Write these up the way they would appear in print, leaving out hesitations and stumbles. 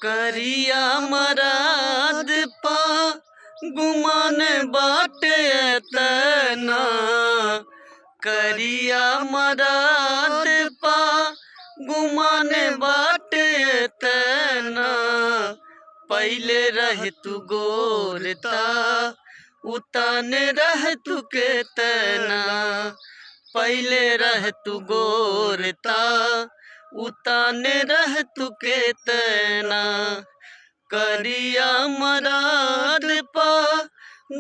करिया मराद पा गुमान बाटे तना, करिया मराद पा गुमान बाटे तना। पहले रह तू गोरता उतान रह तू के तना, पहले रह तू गोरता उतान रह तू के तना। करिया मराद पा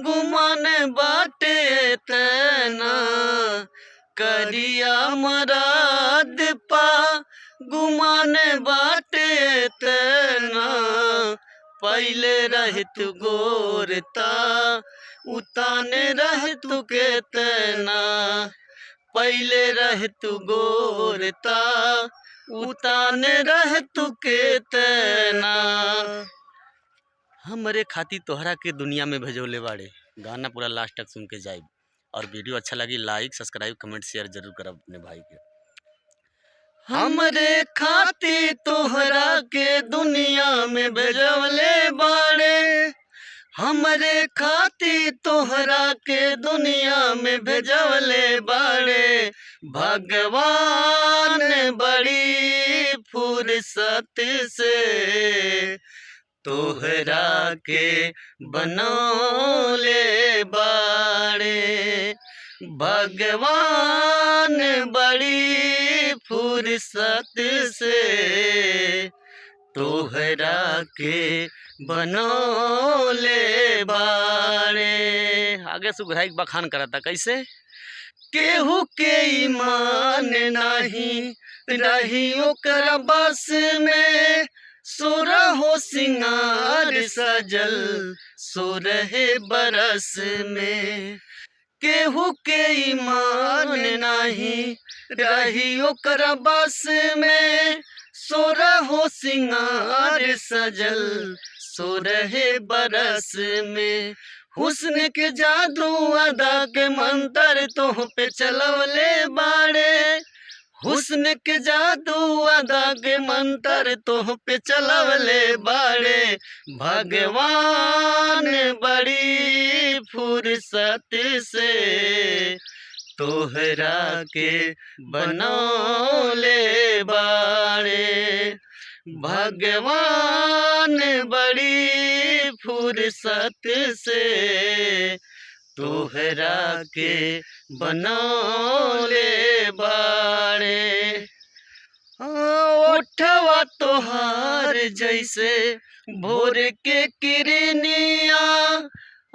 गुमान बाटे तना, करिया मराद पा गुमान बाटे तना। पहले रह तू गोरता उतान रह तू के तना, पहले रह तू गोरता उतान रह तू के तना। हमरे खाती तोहरा के दुनिया में भेजोले बाड़े। गाना पूरा लास्ट तक सुन के जाए और वीडियो अच्छा लगी लाइक सब्सक्राइब कमेंट शेयर जरूर करब अपने भाई के। हमरे खाती तोहरा के दुनिया में भेजोले बाड़े, हमरे खाती तोहरा के दुनिया में भेजवले बाड़े। भगवान बड़ी फुर्सत से तोहरा के बनौले बाड़े, भगवान बड़ी फुर्सत से तोहरा के बनौले बाड़े। आगे सुघराई बखान करता कैसे। केहू के ईमान नहीं रही ओकर बस में, सोरहो सिंगार सजल सोरहे बरस में। केहू के ईमान नहीं रही ओकर बस में, सोरहो सिंगार सजल सोरहे बरस में। हुस्न के जादू अदा के मंतर तोह पे चलवले बाड़े, हुस्न के जादू अदा के मंतर तोह पे चलवले बाड़े। भगवान बड़ी फुर्सत से तोहरा के बनौले बाड़े, भगवान बड़ी फुर्सत से तोहरा के बनौले बाड़े। ओठवा तोहार जैसे भोर के किरनिया,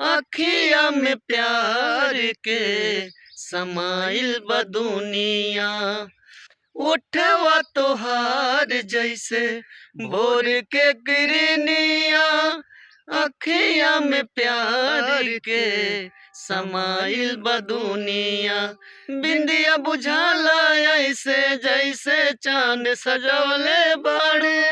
अखिया में प्यार के समाइल बदुनिया। ओठवा तोहार जैसे भोर के किरनिया, अखिया में प्यार के समाइल बदुनिया। बिंदिया बुझाला ऐसे जैसे चांद सजवले बाड़े,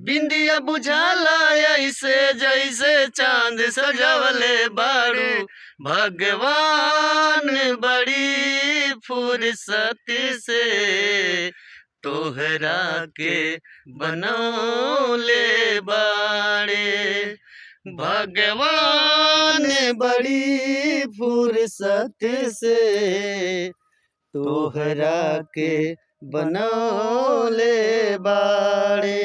बिंदिया बुझाला ऐसे जैसे चांद सजवले बाड़ू। भगवान बड़ी फुर्सत से तोहरा के बनौले बाड़े, भगवान बड़ी फुर्सत से तोहरा के बनौले बाड़े।